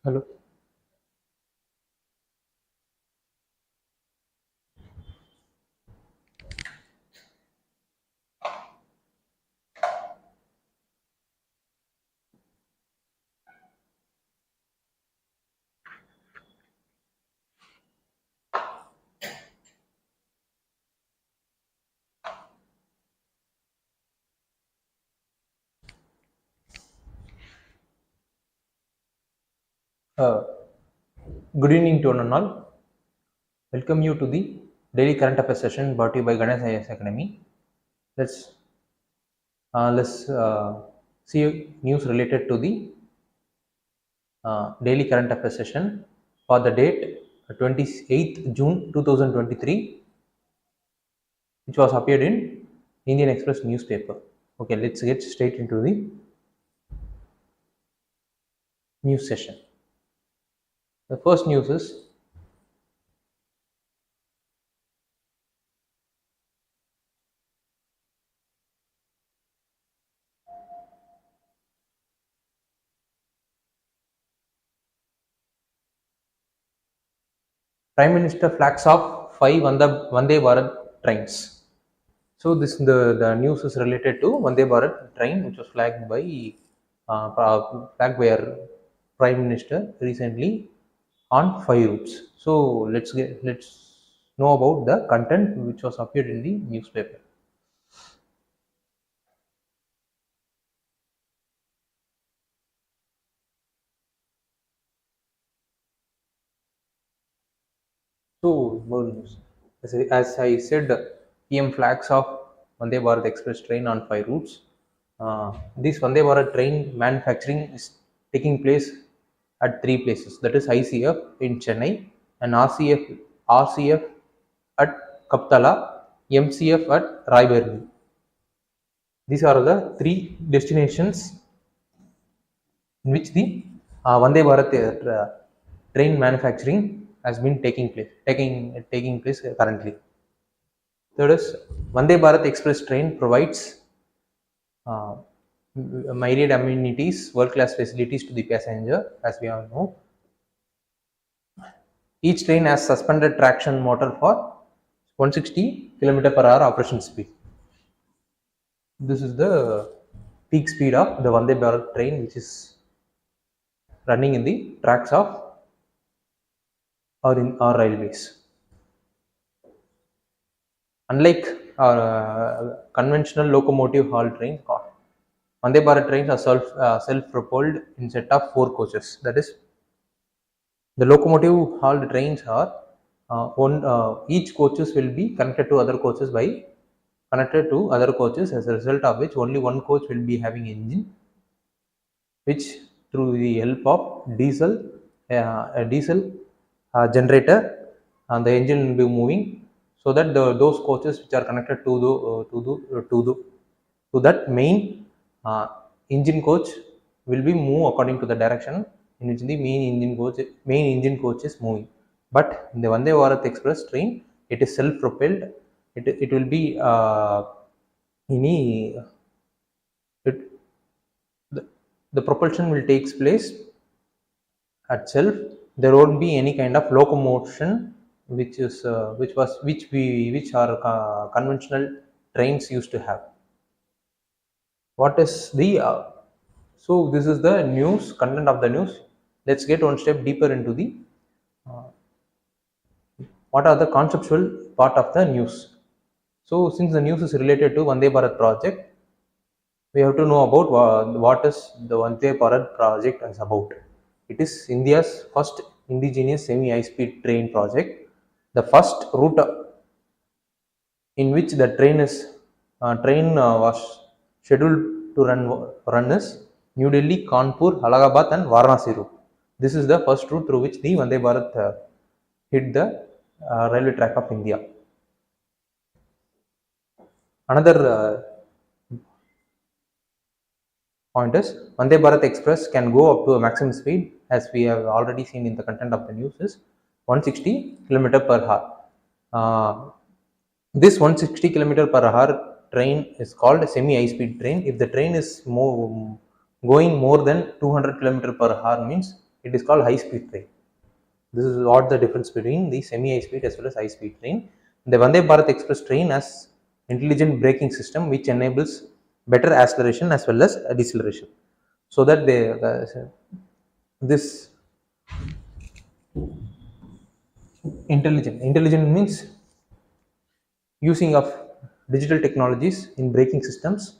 Hello. Uh, Good evening to one and all. Welcome you to the daily current affairs session brought to you by Ganesh IAS Academy. Let's let's see news related to the daily current affairs session for the date 28th June 2023, which was appeared in Indian Express newspaper. Okay, let's get straight into the news session. The first news is Prime Minister flags off 5 Vande Bharat trains. So the news is related to Vande Bharat train, which was flagged by our Prime Minister recently on 5 routes. So let's know about the content which was appeared in the newspaper. So more news. As I said, PM flags off Vande Bharat Express train on 5 routes. This Vande Bharat train manufacturing is taking place at 3 places. That is ICF in Chennai and RCF at Kaptala, MCF at Raibareli. These are the three destinations in which the Vande Bharat train manufacturing has been taking place currently. Third is Vande Bharat Express train provides uh, myriad amenities, world-class facilities to the passenger, as we all know. Each train has suspended traction motor for 160 km per hour operation speed. This is the peak speed of the Vande Bharat train, which is running in the tracks of or in our railways. Unlike conventional locomotive haul trains, Vande Bharat trains are self-propelled in set of 4 coaches. That is, the locomotive hauled trains are each coaches will be connected to other coaches, as a result of which only one coach will be having engine, which through the help of a diesel generator, and the engine will be moving, so that those coaches which are connected to that main uh, engine coach will be move according to the direction in which the main engine coach is moving. But in the Vande Bharat Express train, it is self propelled. It will be any it, the, the propulsion will takes place itself. There won't be any kind of locomotion which our conventional trains used to have. What is the so this is the news content of the news. Let's get one step deeper into the uh, what are the conceptual part of the news. So since the news is related to Vande Bharat project, we have to know about what is the Vande Bharat project is about. It is India's first indigenous semi-high-speed train project. The first route in which the train was scheduled to run is New Delhi, Kanpur, Allahabad, and Varanasi route. This is the first route through which the Vande Bharat hit the railway track of India. Another point is Vande Bharat Express can go up to a maximum speed, as we have already seen in the content of the news, is 160 km per hour. This 160 km per hour train is called a semi high speed train. If the train is going more than 200 km per hour, means It is called high speed train. This is what the difference between the semi high speed as well as high speed train. The Vande Bharat Express train has intelligent braking system which enables better acceleration as well as deceleration, so that this intelligent means using of digital technologies in braking systems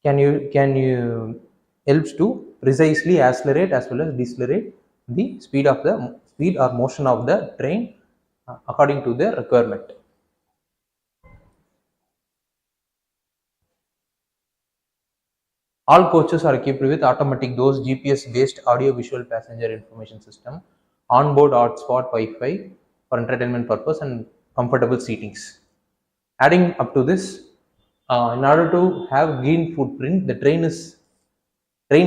can you helps to precisely accelerate as well as decelerate the speed or motion of the train according to the requirement. All coaches are equipped with automatic doors, GPS-based audio-visual passenger information system, onboard hotspot Wi-Fi for entertainment purpose, and comfortable seatings. Adding up to this, in order to have green footprint, the train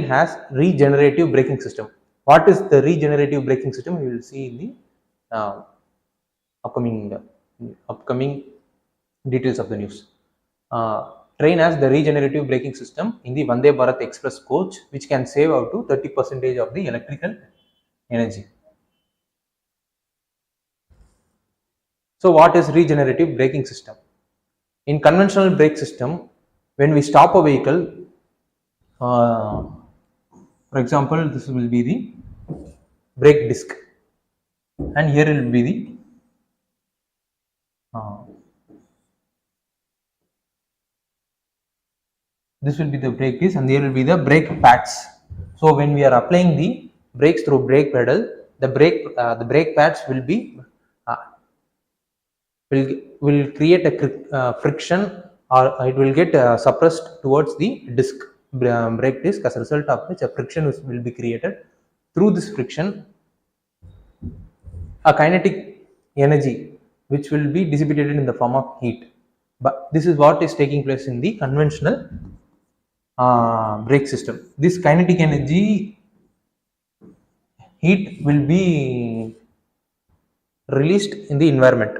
has regenerative braking system. What is the regenerative braking system? We will see in the upcoming details of the news. Train has the regenerative braking system in the Vande Bharat Express coach, which can save up to 30% of the electrical energy. So, what is regenerative braking system? In conventional brake system, when we stop a vehicle, for example, this will be the brake disc, and here it will be the this will be the brake disc, and there will be the brake pads. So when we are applying the brakes through brake pedal, the brake pads uh, will create a friction, or it will get suppressed towards the disc, brake disc, as a result of which a friction will be created. Through this friction, a kinetic energy which will be dissipated in the form of heat. But this is what is taking place in the conventional brake system. This kinetic energy heat will be released in the environment.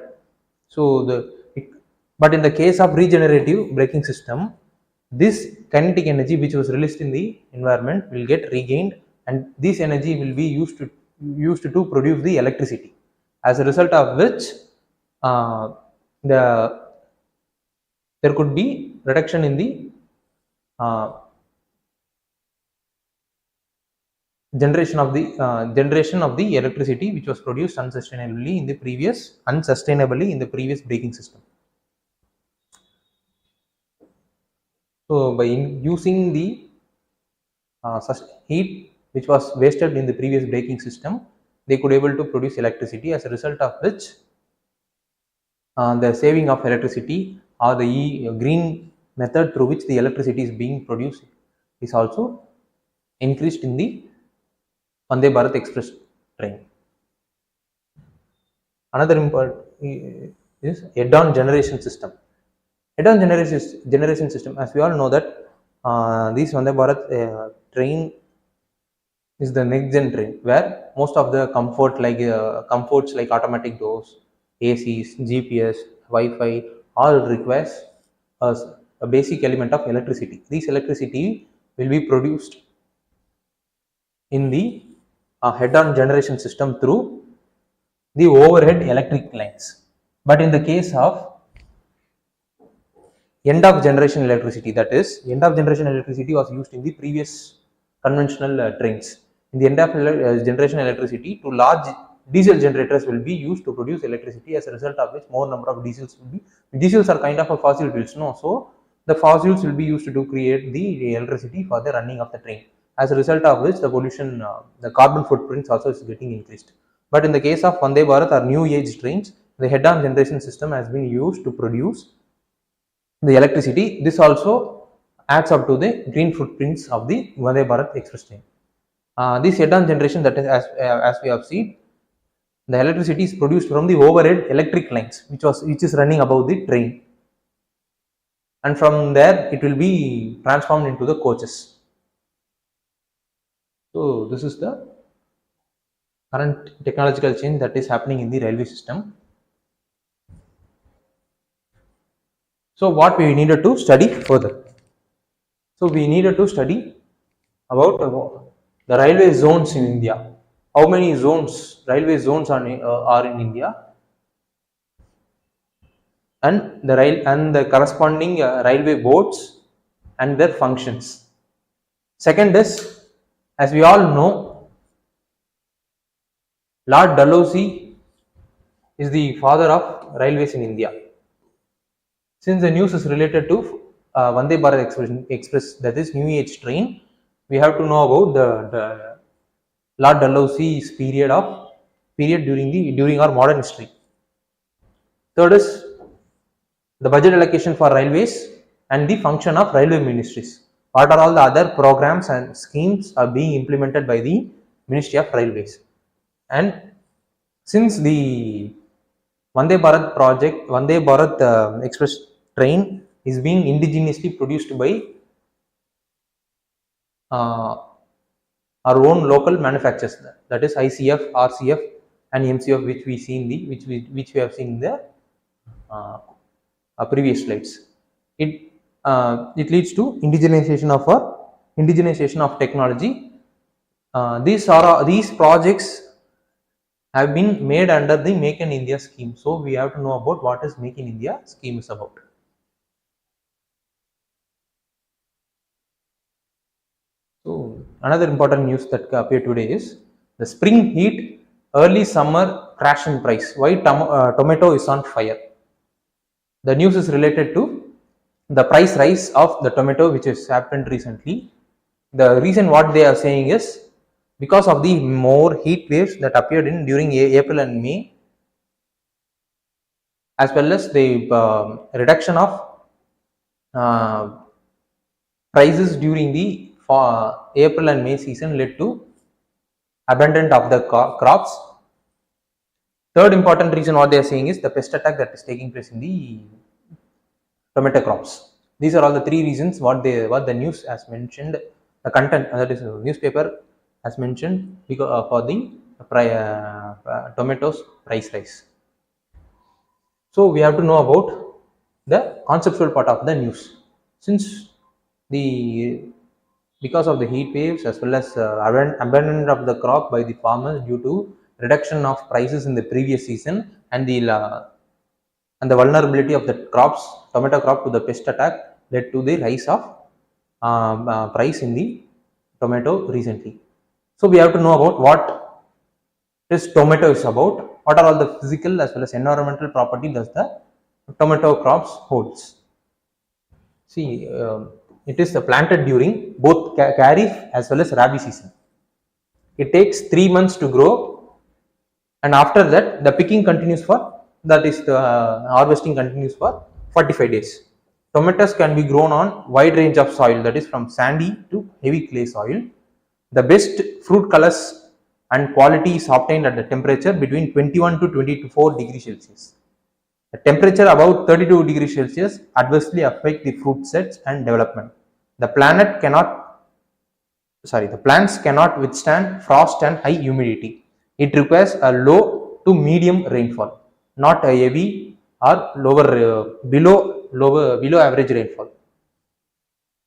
So but in the case of regenerative braking system, this kinetic energy which was released in the environment will get regained, and this energy will be used to produce the electricity. As a result of which, uh, the there could be reduction in the uh, generation of the electricity which was produced unsustainably in the previous braking system. So by using the heat which was wasted in the previous braking system, they could able to produce electricity, as a result of which the saving of electricity, or the green method through which the electricity is being produced, is also increased in the Vande Bharat Express train. Another important is head-on generation system. Head-on generation system, as we all know that this Vande Bharat train is the next gen train, where most of the comforts like automatic doors, ACs, GPS, Wi-Fi, all requires a, a basic element of electricity. This electricity will be produced in the head-on generation system through the overhead electric lines. But in the case of end of generation electricity, that is, end of generation electricity was used in the previous conventional trains. In the end of generation electricity, to large diesel generators will be used to produce electricity, as a result of which more number of diesels are kind of a fossil fuels, no? So the fossils will be used to create the electricity for the running of the train, as a result of which the pollution, the carbon footprints also is getting increased. But in the case of Vande Bharat or new age trains, the head-on generation system has been used to produce the electricity. This also adds up to the green footprints of the Vande Bharat Express train. This head-on generation, that is, as we have seen, the electricity is produced from the overhead electric lines, which is running above the train, and from there it will be transformed into the coaches. So this is the current technological change that is happening in the railway system. So what we needed to study further? So we needed to study about the railway zones in India. How many zones, railway zones are in India, and the rail and the corresponding railway boards and their functions. Second is, as we all know, Lord Dalhousie is the father of railways in India. Since the news is related to Vande Bharat Express, that is New Age train, we have to know about the Lord Dalhousie's period during our modern history. Third is the budget allocation for railways and the function of railway ministries. What are all the other programs and schemes are being implemented by the Ministry of Railways? And since the Vande Bharat Express train is being indigenously produced by uh, our own local manufacturers, that is ICF, RCF, and MCF, which we see in the which we have seen in the uh, previous slides. It leads to indigenization of technology. These projects have been made under the Make in India scheme. So we have to know about what is Make in India scheme is about. So another important news that appeared today is the spring heat, early summer crash in price. Why tomato is on fire? The news is related to the price rise of the tomato, which has happened recently. The reason what they are saying is because of the more heat waves that appeared during April and May, as well as the reduction of uh, prices during the April and May season led to abandonment of the crops. Third important reason what they are saying is the pest attack that is taking place in the tomato crops. These are all the three reasons what the news has mentioned, the content, that is newspaper has mentioned because for the tomatoes price rise. So we have to know about the conceptual part of the news. Since because of the heat waves as well as abandonment of the crop by the farmers due to reduction of prices in the previous season and the vulnerability of the tomato crop to the pest attack led to the rise of price in the tomato recently. So we have to know about what this tomato is about. What are all the physical as well as environmental property does the tomato crops holds? See, it is planted during both kharif as well as rabi season. It takes 3 months to grow, and after that, the picking continues for harvesting continues for 45 days. Tomatoes can be grown on wide range of soil, that is from sandy to heavy clay soil. The best fruit colors and quality is obtained at the temperature between 21 to 24 degrees Celsius. The temperature above 32 degrees Celsius adversely affect the fruit sets and development. The plants cannot withstand frost and high humidity. It requires a low to medium rainfall, not a heavy or below average rainfall.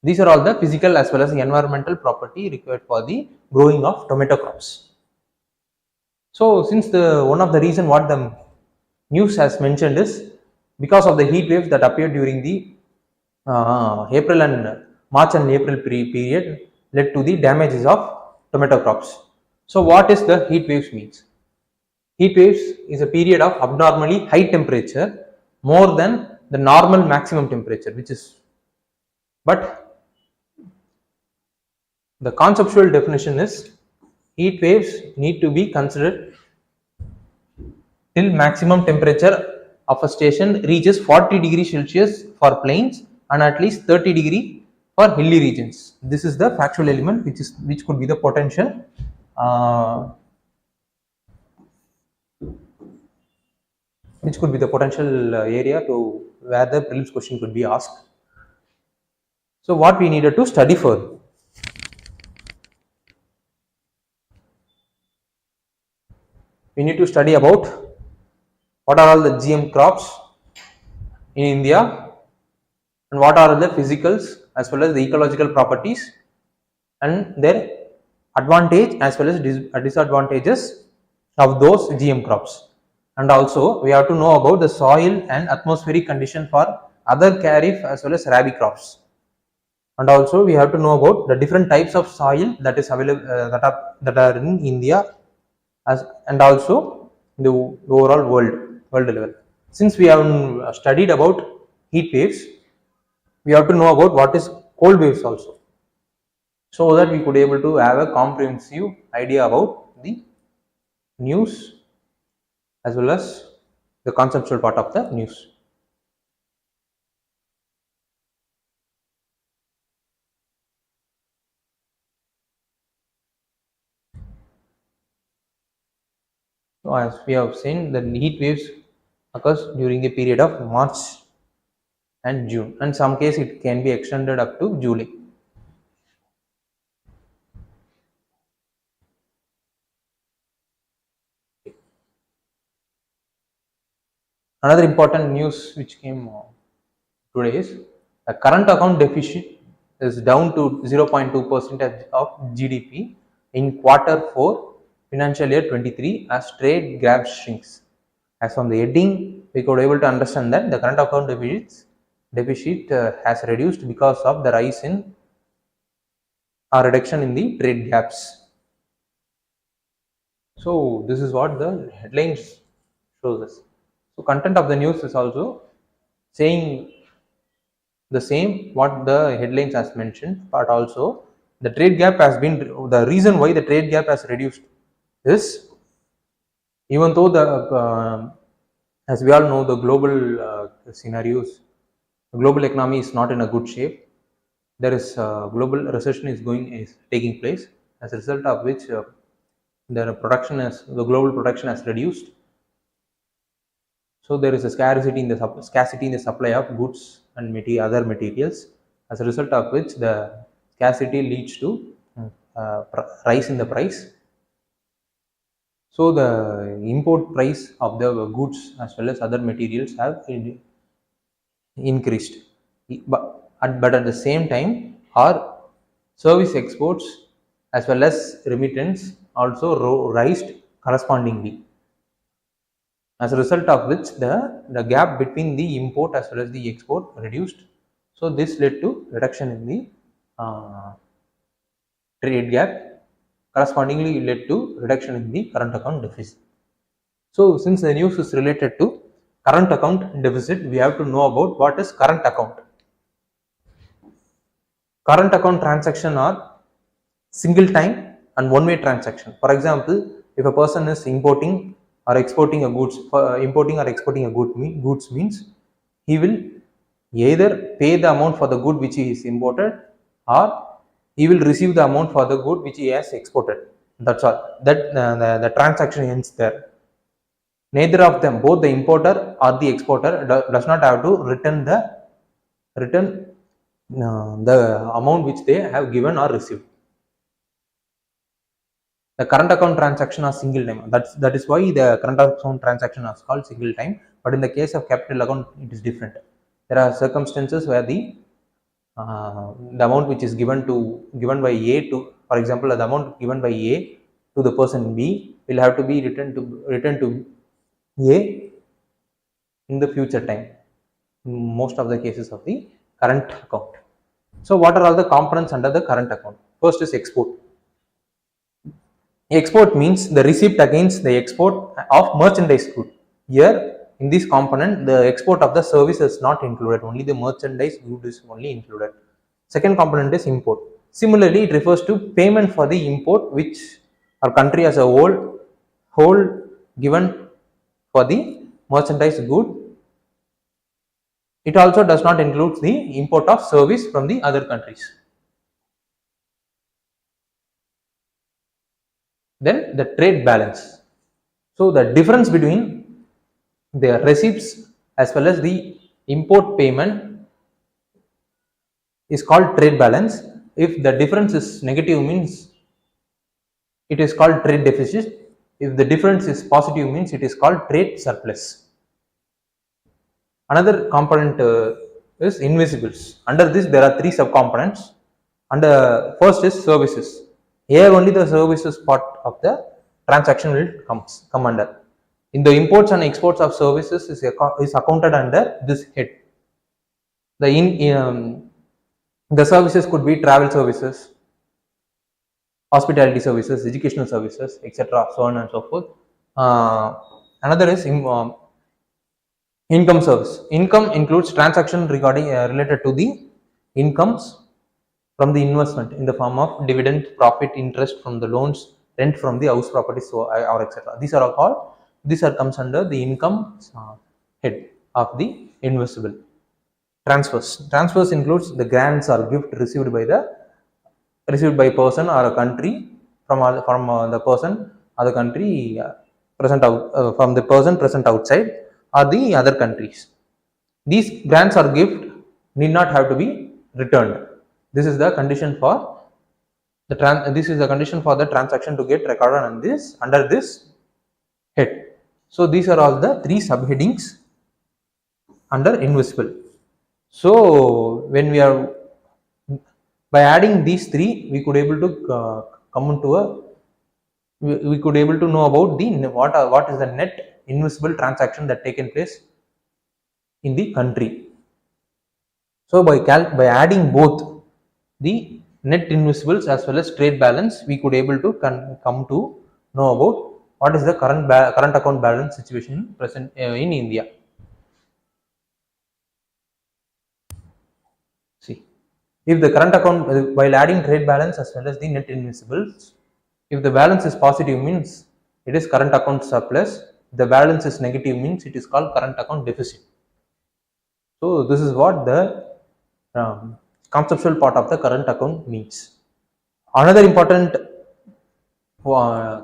These are all the physical as well as the environmental property required for the growing of tomato crops. So since one of the reason what the news has mentioned is because of the heat waves that appeared during the April and March and April period led to the damages of tomato crops. So what is the heat waves means? Heat waves is a period of abnormally high temperature, more than the normal maximum temperature, but the conceptual definition is heat waves need to be considered till maximum temperature of a station reaches 40 degrees Celsius for plains and at least 30 degree for hilly regions. This is the factual element which could be the potential area to where the prelims question could be asked. So what we needed to study for? We need to study about what are all the GM crops in India and what are the physicals as well as the ecological properties and their advantage as well as disadvantages of those GM crops. And also we have to know about the soil and atmospheric condition for other kharif as well as rabi crops. And also we have to know about the different types of soil that is available that are in India, as and also the overall world level. Since we have studied about heat waves, we have to know about what is cold waves also, so that we could able to have a comprehensive idea about the news as well as the conceptual part of the news. So as we have seen, the heat waves occurs during a period of March and June, and some case it can be extended up to July. Another important news which came today is the current account deficit is down to 0.2% of GDP in quarter 4 financial year 23 as trade gap shrinks. As from the heading, we could able to understand that the current account deficit has reduced because of the rise in or reduction in the trade gaps. So this is what the headlines shows us. So content of the news is also saying the same what the headlines has mentioned, but also the trade gap has been, the reason why the trade gap has reduced is, even though the as we all know, the global scenarios, the global economy is not in a good shape. There is global recession is taking place, as a result of which the global production has reduced. So there is a scarcity in the supply of goods and other materials, as a result of which the scarcity leads to rise in the price. So the import price of the goods as well as other materials have increased, but at the same time our service exports as well as remittance also rised correspondingly, as a result of which the gap between the import as well as the export reduced. So this led to reduction in the trade gap, correspondingly led to reduction in the current account deficit. So since the news is related to current account deficit, we have to know about what is current account. Current account transaction are single time and one way transaction. For example, if a person is importing or exporting a goods, importing or exporting a goods means he will either pay the amount for the good which he is imported, or he will receive the amount for the good which he has exported. That's all. The transaction ends there. Neither of them, both the importer or the exporter, does not have to return the amount which they have given or received. The current account transaction are single time. That is why the current account transaction is called single time. But in the case of capital account, it is different. There are circumstances where the amount which is given by A to, for example, the amount given by A to the person B will have to be returned to A in the future time. In most of the cases of the current account. So what are all the components under the current account? First is export. Export means the receipt against the export of merchandise good. Here in this component, the export of the service is not included, only the merchandise good is only included. Second component is import. Similarly, it refers to payment for the import which our country as a whole given for the merchandise good. It also does not include the import of service from the other countries. Then the trade balance. So the difference between the receipts as well as the import payment is called trade balance. If the difference is negative means it is called trade deficit. If the difference is positive means it is called trade surplus. Another component is invisibles. Under this there are three subcomponents. Under first is services. Here only the services part of the transaction will come under. In the imports and exports of services is accounted under this head. The services could be travel services, hospitality services, educational services, etc. So on and so forth. Another is income service. Income includes transaction regarding related to the incomes from the investment in the form of dividend, profit, interest from the loans, rent from the house property, so or etc. These are all these are comes under the income head of the invisible. Transfers includes the grants or gift received by person or a country from the person or the country from the person present outside or the other countries. These grants or gift need not have to be returned. This is the condition for this is the condition for the transaction to get recorded on this under this head. So these are all the three subheadings under invisible. So when we are by adding these three, we could able to come into a we could able to know about the what is the net invisible transaction that taken place in the country. So by adding both the net invisibles as well as trade balance, we could able to come to know about what is the current account balance situation present in India. See, if the current account while adding trade balance as well as the net invisibles, if the balance is positive means it is current account surplus, the balance is negative means it is called current account deficit. So this is what the conceptual part of the current account means. Another important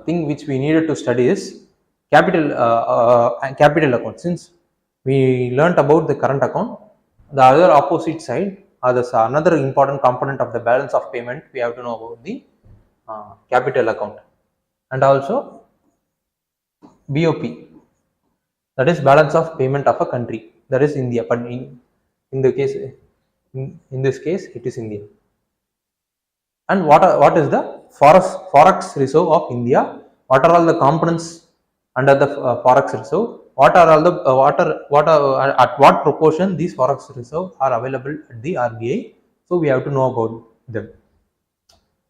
thing which we needed to study is capital account. Since we learnt about the current account, the other opposite side or the another important component of the balance of payment, we have to know about the capital account and also BOP, that is balance of payment of a country, that is India, but in the case in this case it is India. And what is the forex reserve of India? What are all the components under the forex reserve? What are all the at what proportion these forex reserve are available at the RBI? So we have to know about them.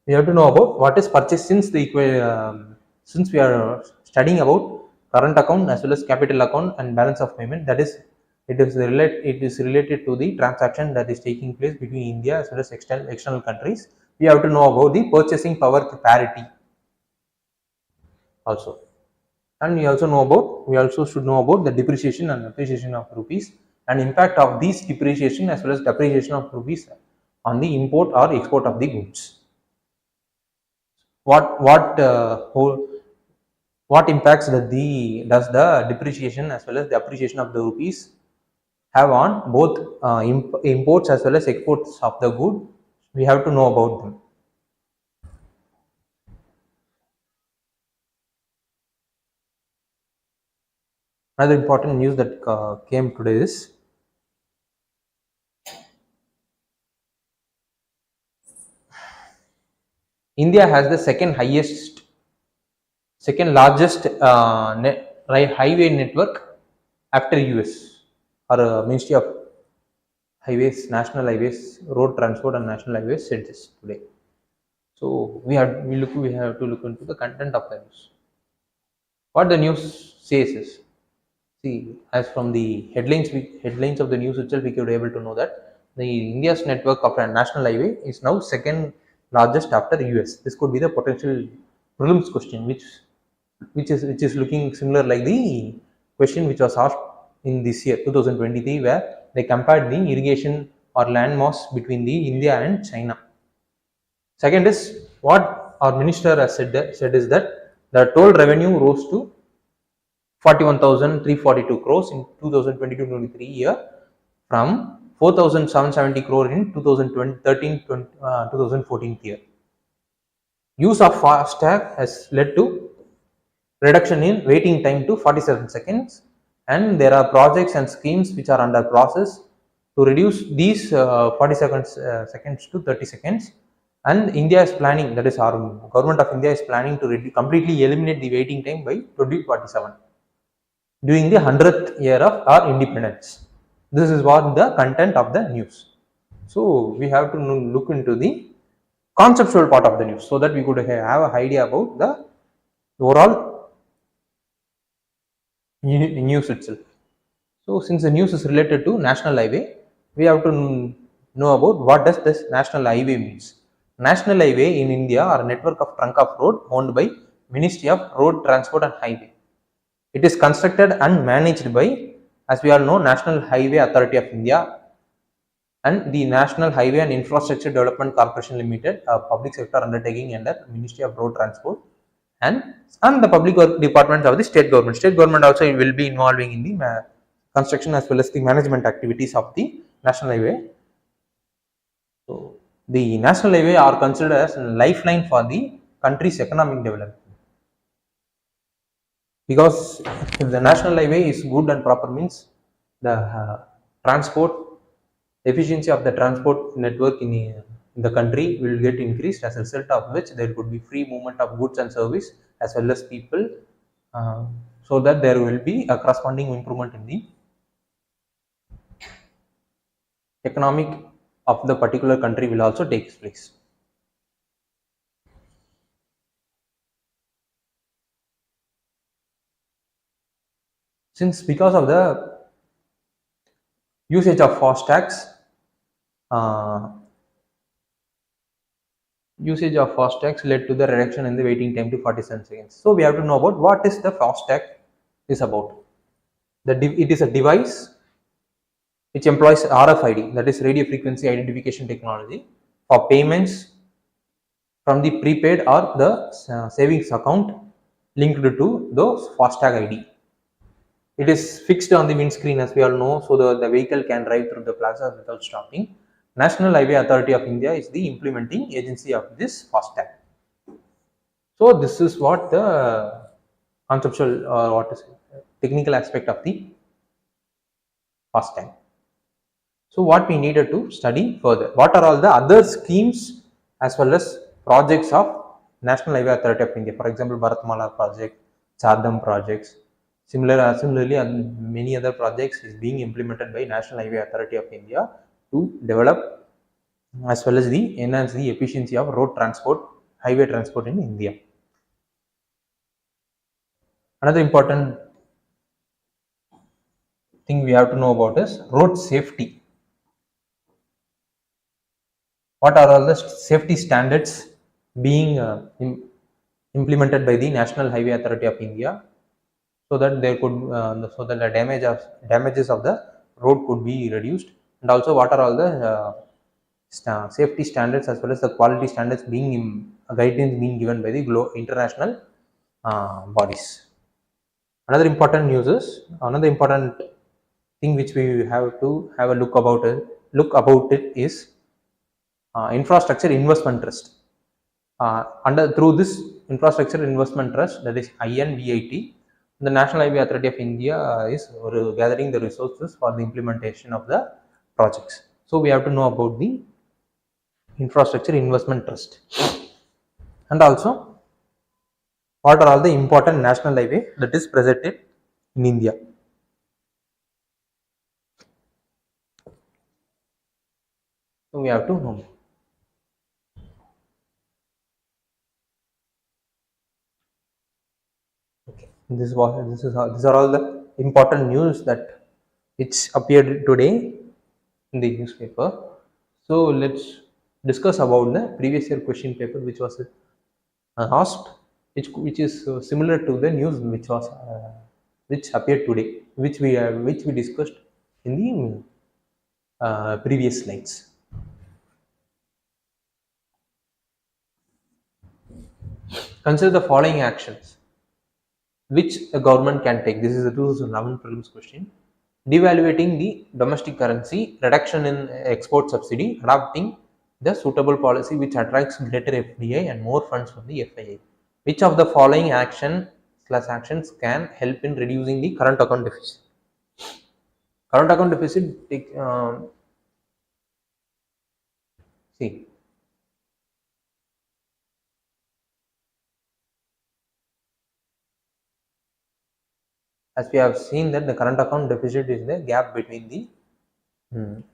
We have to know about what is purchased since we are studying about current account as well as capital account and balance of payment. That is, it is related to the transaction that is taking place between India as well as external countries. We have to know about the purchasing power parity also, and we also should know about the depreciation and appreciation of rupees and impact of these depreciation as well as depreciation of rupees on the import or export of the goods. What impacts does the depreciation as well as the appreciation of the rupees have on both imports as well as exports of the good? We have to know about them. Another important news that came today is India has the second largest highway network after US, or Ministry of Highways, National Highways, Road Transport and National Highways said this today. So we have to look into the content of the news. What the news says is, see, as from the headlines of the news itself, we could be able to know that the India's network of a national highway is now second largest after US. This could be the potential prelims question, which is looking similar like the question which was asked in this year 2023, where they compared the irrigation or land mass between the India and China. Second is what our minister has said is that the total revenue rose to 41,342 crores in 2022-23 year from 4,770 crore in 2014 year. Use of FASTag has led to reduction in waiting time to 47 seconds, and there are projects and schemes which are under process to reduce these 47 seconds to 30 seconds. And India is planning, that is our government of India is planning to completely eliminate the waiting time by 2047 during the 100th year of our independence. This is what the content of the news. So we have to look into the conceptual part of the news so that we could have an idea about the overall news itself. So since the news is related to national highway, we have to know about what does this national highway means. National highway in India are a network of trunk of road owned by Ministry of Road Transport and Highway. It is constructed and managed by, as we all know, National Highway Authority of India and the National Highway and Infrastructure Development Corporation Limited, a public sector undertaking under Ministry of Road Transport, and the public work departments of the state government. State government also will be involving in the construction as well as the management activities of the national highway. So the national highway are considered as a lifeline for the country's economic development, because if the national highway is good and proper means the transport efficiency of the transport network in the country will get increased, as a result of which there could be free movement of goods and service as well as people, so that there will be a corresponding improvement in the economic of the particular country will also take place. Since because of the usage of fastags, uh, usage of fastags led to the reduction in the waiting time to 47 seconds. So we have to know about what is the fastag is about. It is a device which employs RFID, that is radio frequency identification technology, for payments from the prepaid or the savings account linked to those fastag ID. It is fixed on the windscreen, as we all know, so the vehicle can drive through the plaza without stopping. National Highway Authority of India is the implementing agency of this FASTag. So this is what the conceptual or what is technical aspect of the FASTag. So what we needed to study further, what are all the other schemes as well as projects of National Highway Authority of India, for example, Bharatmala project, Chardham projects. Similarly, many other projects is being implemented by National Highway Authority of India to develop as well as the enhance the efficiency of road transport, highway transport in India. Another important thing we have to know about is road safety. What are all the safety standards being implemented by the National Highway Authority of India, so that there could so that the damages of the road could be reduced, and also what are all the safety standards as well as the quality standards being guidelines being given by the international bodies. Another important thing which we have to have a look about it is infrastructure investment trust. Under through this infrastructure investment trust, that is INVIT, the National Highway Authority of India is gathering the resources for the implementation of the projects. So we have to know about the infrastructure investment trust, and also what are all the important national highway that is presented in India. So we have to know. Okay. These are all the important news that which appeared today in the newspaper. So let's discuss about the previous year question paper which was asked, which is similar to the news which appeared today, which we discussed in the previous slides. Consider the following actions which a government can take. This is a 2011 prelims question. Devaluating the domestic currency, reduction in export subsidy, adopting the suitable policy which attracts greater FDI and more funds from the FII. Which of the following actions can help in reducing the current account deficit? Current account deficit, see, as we have seen that the current account deficit is the gap between the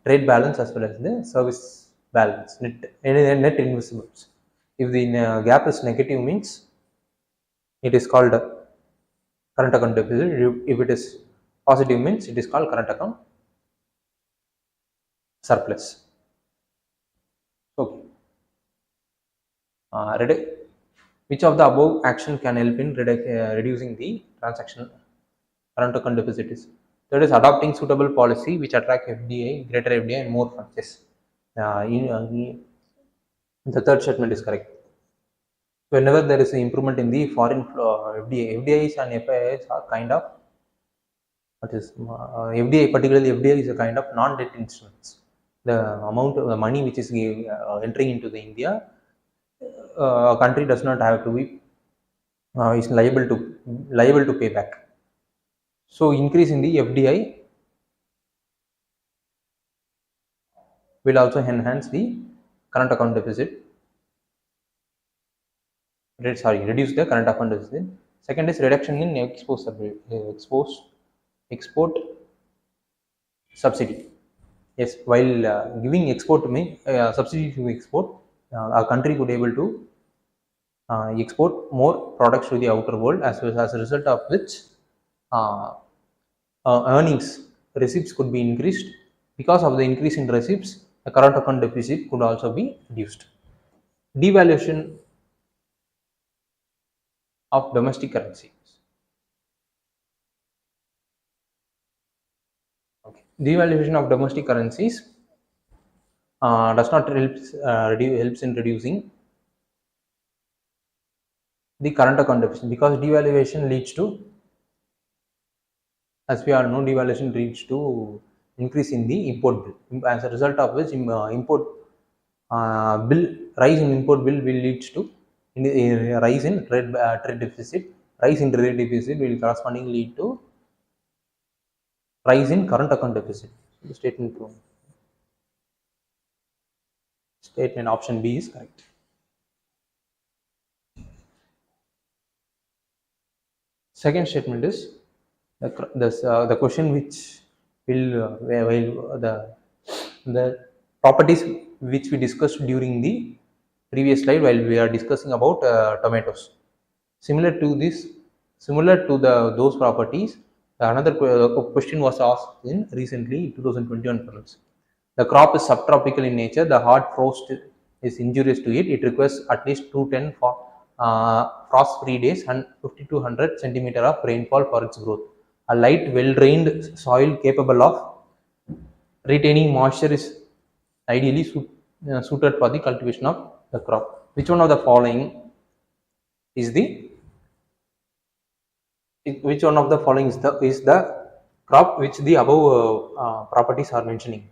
trade balance as well as the service balance, net investments. If the gap is negative means it is called current account deficit. If it is positive means it is called current account surplus. Okay. Which of the above action can help in reducing the transaction current account deficit is? That is adopting suitable policy which attract FDI, greater FDI and more funds. Yes. The third statement is correct. Whenever there is an improvement in the foreign FDIs and FIIs are kind of what is FDI, particularly FDI is a kind of non-debt instruments. The amount of the money which is entering into the India, a country does not have to be is liable to pay back. So increase in the FDI will also enhance the current account deficit. Reduce the current account deficit. Second is reduction in export subsidy. Yes, while giving export subsidy to export, a country could able to export more products to the outer world, as a result of which uh, earnings receipts could be increased. Because of the increase in receipts, the current account deficit could also be reduced. Devaluation of domestic currencies. Okay. Devaluation of domestic currencies does not helps in reducing the current account deficit, because devaluation leads to, as we all know, devaluation leads to increase in the import bill. As a result of which, import bill rise in import bill will lead to rise in trade deficit. Rise in trade deficit will correspondingly lead to rise in current account deficit. The statement option B is correct. Second statement is the question which will the properties which we discussed during the previous slide while we are discussing about tomatoes. Similar to this, similar to those properties, another question was asked in recently 2021 for the crop is subtropical in nature. The hard frost is injurious to it. It requires at least 210 frost-free days and 50 to 100 centimeter of rainfall for its growth. A light, well-drained soil capable of retaining moisture is ideally suited for the cultivation of the crop. Which one of the following is the which one of the following is the crop which the above properties are mentioning?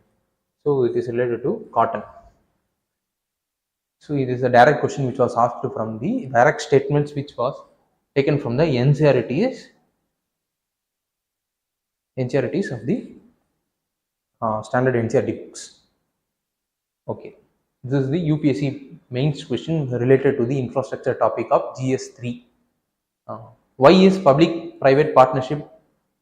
So it is related to cotton. So it is a direct question which was asked from the direct statements which was taken from the NCERTs of the standard NCERT books. Okay, this is the UPSC mains question related to the infrastructure topic of GS3. Why is public-private partnership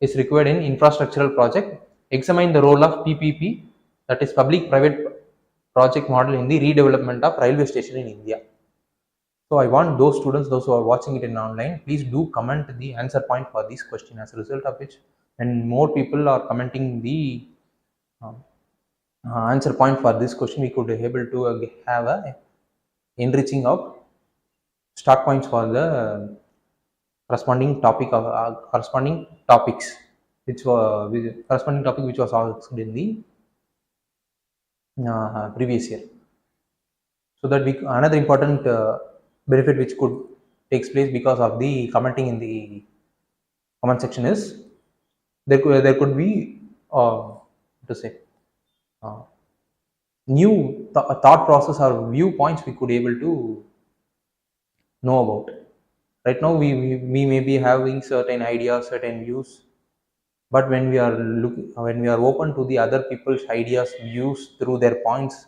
is required in infrastructural project? Examine the role of PPP, that is public-private project model, in the redevelopment of railway station in India. So I want those students, those who are watching it in online, please do comment the answer point for this question. As a result of which, when more people are commenting the answer point for this question, we could be able to have a enriching of stock points for the corresponding corresponding topics which were corresponding topic which was asked in the previous year. So that another important benefit which could takes place because of the commenting in the comment section is there could be to say new thought process or viewpoints we could able to know about. Right now we may be having certain ideas, certain views, but when we are open to the other people's ideas, views through their points,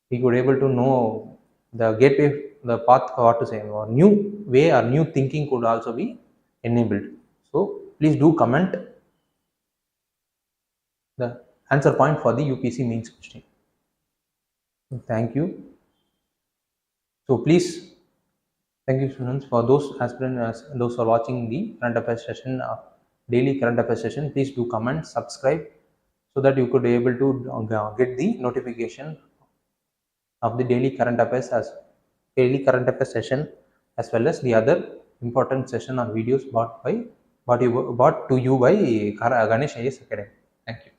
we could able to know the gateway, the path, or to say, or new way or new thinking could also be enabled. So please do comment the answer point for the UPC mains question. Thank you. So please, thank you students for those aspirants, those who are watching the current affairs session, daily current affairs session. Please do comment, subscribe, so that you could be able to get the notification of the daily current affairs session, as well as the other important session or videos brought to you by Ganesh IAS Academy. Thank you.